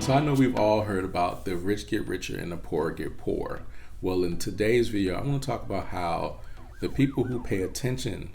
So I know we've all heard about the rich get richer and the poor get poorer. Well, in today's video, I want to talk about how the people who pay attention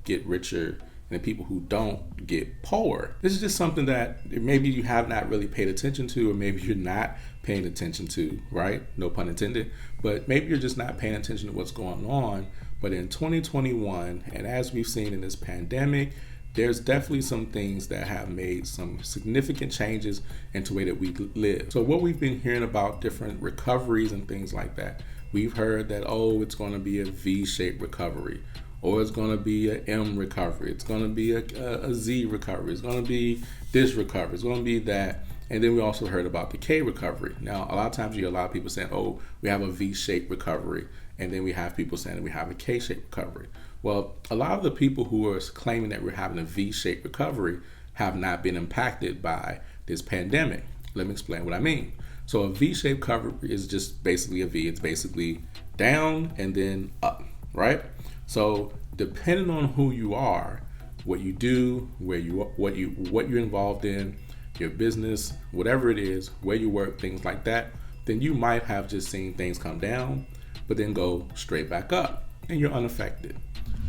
get richer and the people who don't get poor. This is just something that maybe you have not really paid attention to, or maybe you're not paying attention to, right? No pun intended. But maybe you're just not paying attention to what's going on. But in 2021, and as we've seen in this pandemic, there's definitely some things that have made some significant changes into the way that we live. So what we've been hearing about different recoveries and things like that, we've heard that, oh, it's going to be a V-shaped recovery, or it's going to be an M recovery, it's going to be a Z recovery, it's going to be this recovery, it's going to be that. And then we also heard about the K recovery. Now, a lot of times you hear a lot of people saying, oh, we have a V-shaped recovery. And then we have people saying that we have a K-shaped recovery. Well, a lot of the people who are claiming that we're having a V-shaped recovery have not been impacted by this pandemic. Let me explain what I mean. So a V-shaped recovery is just basically a V. It's basically down and then up, right? So depending on who you are, what you do, what you're involved in, your business, whatever it is, where you work, things like that, then you might have just seen things come down, but then go straight back up, and you're unaffected.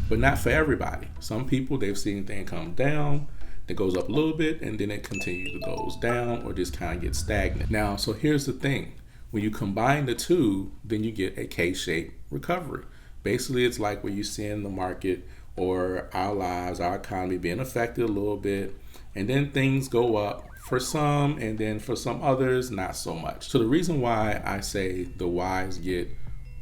But not for everybody. Some people, they've seen things come down, it goes up a little bit, and then it continues to goes down or just kind of gets stagnant. Now, so here's the thing. When you combine the two, then you get a K-shaped recovery. Basically, it's like what you see in the market or our lives, our economy being affected a little bit, and then things go up for some, and then for some others, not so much. So the reason why I say the wise get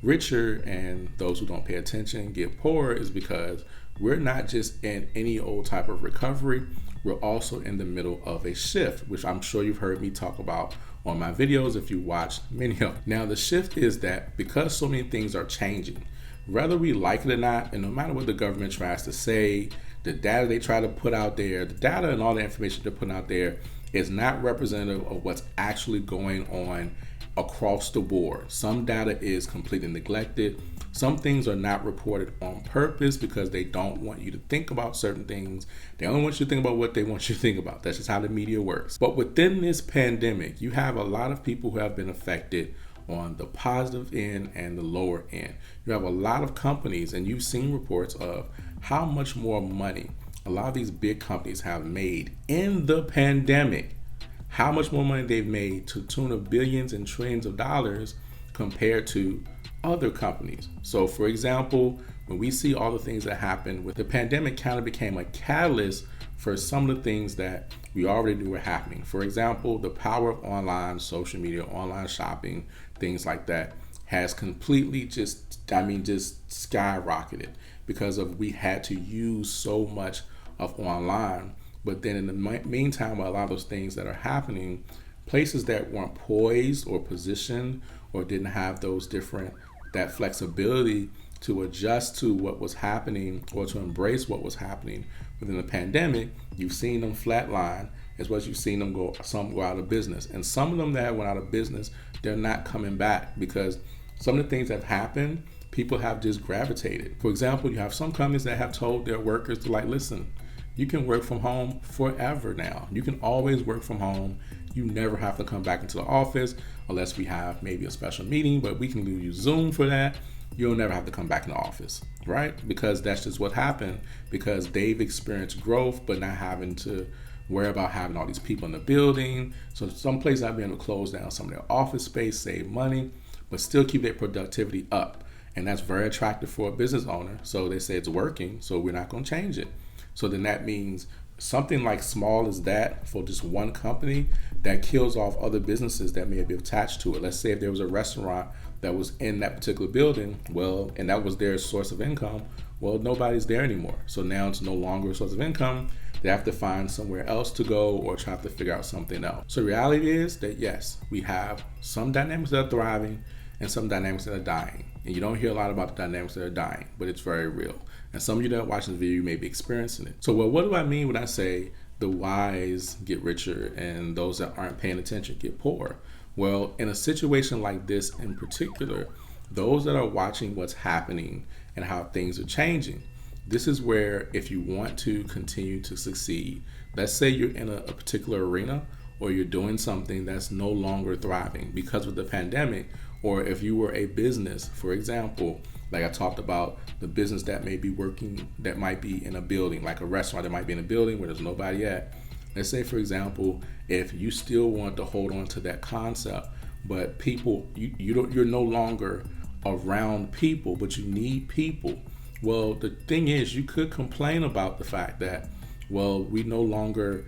richer and those who don't pay attention get poorer is because we're not just in any old type of recovery, we're also in the middle of a shift, which I'm sure you've heard me talk about on my videos if you watched many of them. Now the shift is that because so many things are changing, whether we like it or not, and no matter what the government tries to say, the data they try to put out there, the data and all the information they're putting out there is not representative of what's actually going on across the board. Some data is completely neglected. Some things are not reported on purpose because they don't want you to think about certain things. They only want you to think about what they want you to think about. That's just how the media works. But within this pandemic, you have a lot of people who have been affected on the positive end and the lower end. You have a lot of companies, and you've seen reports of how much more money a lot of these big companies have made in the pandemic, how much more money they've made to the tune of billions and trillions of dollars compared to other companies. So for example, when we see all the things that happened with the pandemic, kind of became a catalyst for some of the things that we already knew were happening. For example, the power of online social media, online shopping, things like that has completely just skyrocketed because of we had to use so much of online. But then in the meantime, a lot of those things that are happening, places that weren't poised or positioned or didn't have that flexibility to adjust to what was happening or to embrace what was happening within the pandemic, you've seen them flatline as well as you've seen them some go out of business. And some of them that went out of business, they're not coming back because some of the things that have happened, people have just gravitated. For example, you have some companies that have told their workers to listen, you can work from home forever now. You can always work from home. You never have to come back into the office unless we have maybe a special meeting, but we can use Zoom for that. You'll never have to come back in the office, right? Because that's just what happened because they've experienced growth, but not having to worry about having all these people in the building. So some places have been able to close down some of their office space, save money, but still keep their productivity up. And that's very attractive for a business owner. So they say it's working, so we're not going to change it. So then that means something like small as that for just one company that kills off other businesses that may be attached to it. Let's say if there was a restaurant that was in that particular building, well, and that was their source of income, well, nobody's there anymore. So now it's no longer a source of income. They have to find somewhere else to go or try to figure out something else. So the reality is that yes, we have some dynamics that are thriving and some dynamics that are dying. And you don't hear a lot about the dynamics that are dying, but it's very real. And some of you that are watching this video, you may be experiencing it. So what do I mean when I say the wise get richer and those that aren't paying attention get poorer? Well, in a situation like this in particular, those that are watching what's happening and how things are changing, this is where if you want to continue to succeed, let's say you're in a particular arena or you're doing something that's no longer thriving because of the pandemic, or if you were a business, for example, like I talked about, the business that may be working, that might be in a building, like a restaurant that might be in a building where there's nobody at. Let's say, for example, if you still want to hold on to that concept, but people, you're no longer around people, but you need people. Well, the thing is, you could complain about the fact that, well, we no longer,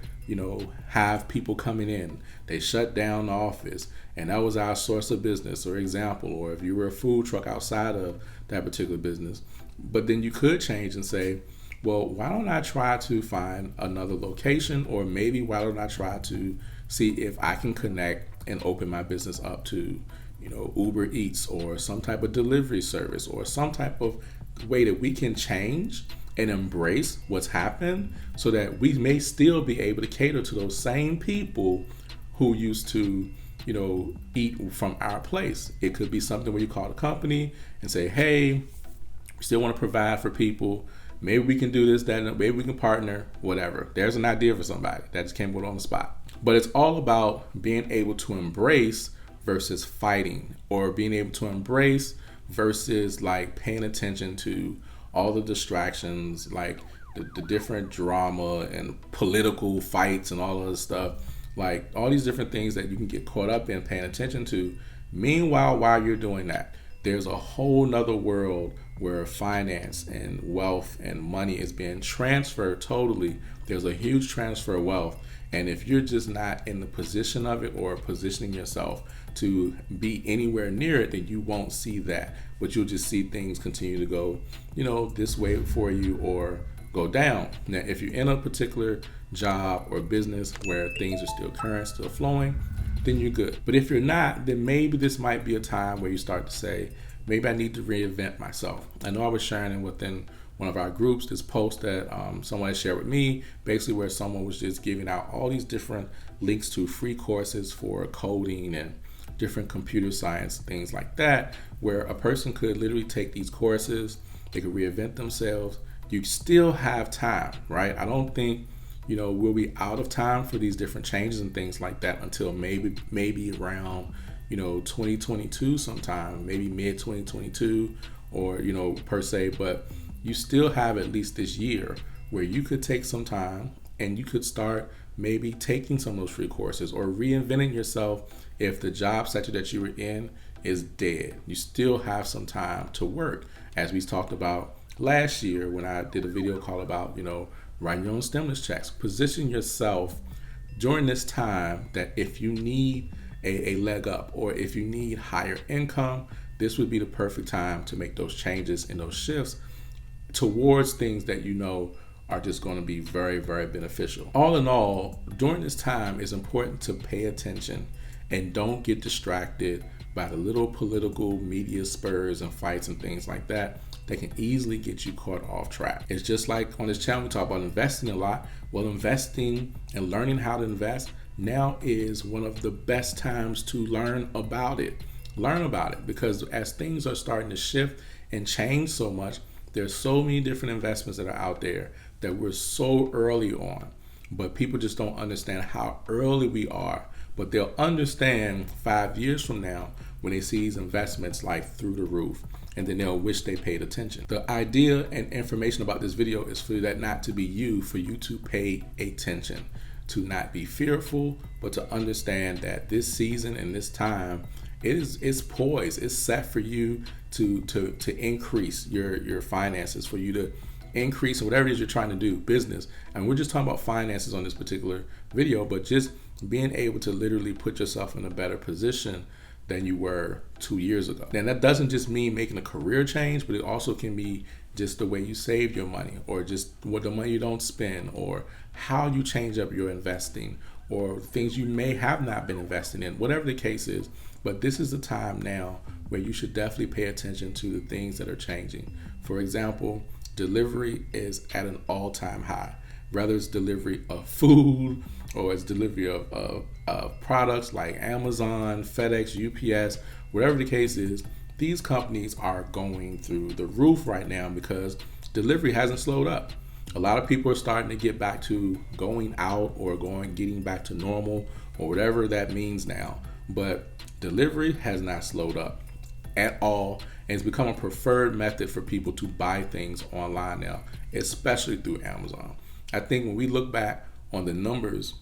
have people coming in. They shut down the office, and that was our source of business, or example, or if you were a food truck outside of that particular business. But then you could change and say, well, why don't I try to find another location, or maybe why don't I try to see if I can connect and open my business up to, Uber Eats or some type of delivery service, or some type of way that we can change and embrace what's happened, so that we may still be able to cater to those same people who used to, eat from our place. It could be something where you call the company and say, hey, we still want to provide for people. Maybe we can do this, that, and maybe we can partner, whatever. There's an idea for somebody that just came on the spot. But it's all about being able to embrace versus fighting, or being able to embrace versus like paying attention to all the distractions, like the different drama and political fights and all of this stuff, like all these different things that you can get caught up in paying attention to. Meanwhile, while you're doing that, there's a whole nother world where finance and wealth and money is being transferred totally. There's a huge transfer of wealth. And if you're just not in the position of it, or positioning yourself to be anywhere near it, then you won't see that. But you'll just see things continue to go, this way for you, or go down. Now, if you're in a particular job or business where things are still current, still flowing, then you're good. But if you're not, then maybe this might be a time where you start to say, maybe I need to reinvent myself. I know I was sharing within one of our groups this post that someone had shared with me, basically where someone was just giving out all these different links to free courses for coding and different computer science, things like that, where a person could literally take these courses, they could reinvent themselves. You still have time, right? I don't think, we'll be out of time for these different changes and things like that until maybe around, 2022 sometime, maybe mid 2022, or, per se, but you still have at least this year where you could take some time and you could start maybe taking some of those free courses, or reinventing yourself. If the job sector that you were in is dead, you still have some time to work. As we talked about last year when I did a video call about, writing your own stimulus checks. Position yourself during this time that if you need a leg up, or if you need higher income, this would be the perfect time to make those changes and those shifts towards things that are just going to be very, very beneficial. All in all, during this time, it's important to pay attention and don't get distracted by the little political media spurs and fights and things like that can easily get you caught off track. It's just like on this channel, we talk about investing a lot. Well, investing and learning how to invest now is one of the best times to learn about it. Learn about it, because as things are starting to shift and change so much, there's so many different investments that are out there that we're so early on, but people just don't understand how early we are. But they'll understand 5 years from now when they see these investments like through the roof, and then they'll wish they paid attention. The idea and information about this video is for that not to be you, for you to pay attention, to not be fearful, but to understand that this season and this time it's poised, it's set for you to increase your finances, for you to increase whatever it is you're trying to do, business. And we're just talking about finances on this particular video, but just being able to literally put yourself in a better position than you were 2 years ago. And that doesn't just mean making a career change, but it also can be just the way you save your money, or just what the money you don't spend, or how you change up your investing, or things you may have not been investing in, whatever the case is. But this is the time now where you should definitely pay attention to the things that are changing. For example, delivery is at an all-time high. Whether it's delivery of food, or it's delivery of products like Amazon, FedEx, UPS, whatever the case is, these companies are going through the roof right now because delivery hasn't slowed up. A lot of people are starting to get back to going out, or getting back to normal, or whatever that means now. But delivery has not slowed up at all, and it's become a preferred method for people to buy things online now, especially through Amazon. I think when we look back on the numbers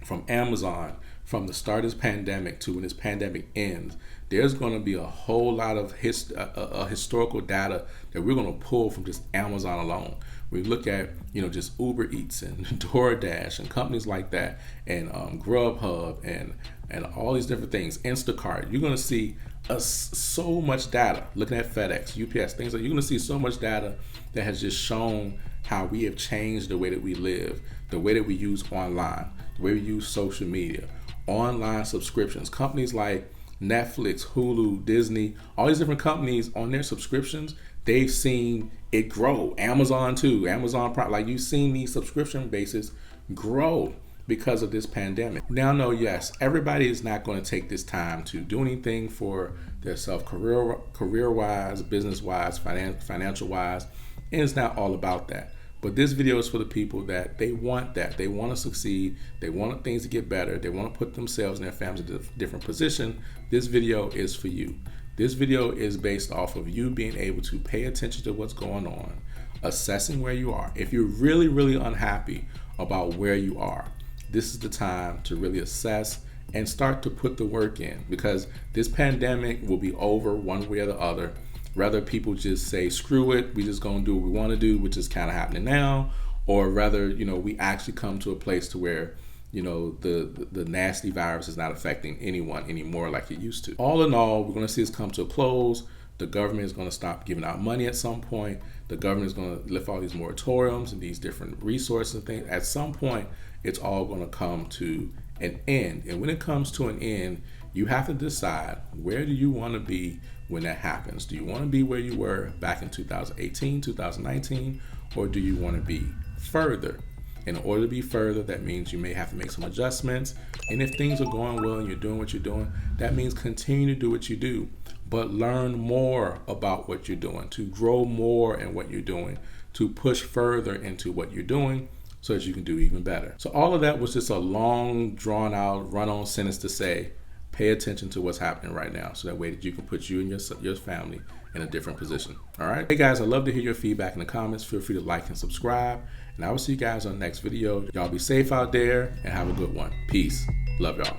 from Amazon from the start of this pandemic to when this pandemic ends, there's going to be a whole lot of historical data that we're going to pull from just Amazon alone. We look at, just Uber Eats and DoorDash and companies like that, and Grubhub and all these different things, Instacart. You're going to see so much data. Looking at FedEx, UPS, things like, you're going to see so much data that has just shown how we have changed the way that we live, the way that we use online, the way we use social media, online subscriptions. Companies like Netflix, Hulu, Disney, all these different companies on their subscriptions, they've seen it grow. Amazon too, Amazon Prime, like you've seen these subscription bases grow because of this pandemic. Now, no, yes, everybody is not going to take this time to do anything for themselves career-wise, business-wise, financial-wise, and it's not all about that. But this video is for the people that they want to succeed, they want things to get better, they want to put themselves and their families in a different position. This video is for you. This video is based off of you being able to pay attention to what's going on, assessing where you are. If you're really, really unhappy about where you are, this is the time to really assess and start to put the work in, because this pandemic will be over one way or the other. Rather people just say, screw it, we just gonna do what we want to do, which is kind of happening now, or rather, we actually come to a place to where, the nasty virus is not affecting anyone anymore like it used to. All in all, we're gonna see this come to a close. The government is gonna stop giving out money at some point. The government is gonna lift all these moratoriums and these different resources and things. At some point, it's all gonna come to an end. And when it comes to an end, you have to decide, where do you want to be when that happens? Do you want to be where you were back in 2018, 2019, or do you want to be further? In order to be further, that means you may have to make some adjustments. And if things are going well and you're doing what you're doing, that means continue to do what you do, but learn more about what you're doing, to grow more in what you're doing, to push further into what you're doing so that you can do even better. So all of that was just a long, drawn out, run-on sentence to say, pay attention to what's happening right now, so that way that you can put you and your family in a different position. All right. Hey guys, I'd love to hear your feedback in the comments. Feel free to like and subscribe, and I will see you guys on the next video. Y'all be safe out there and have a good one. Peace. Love y'all.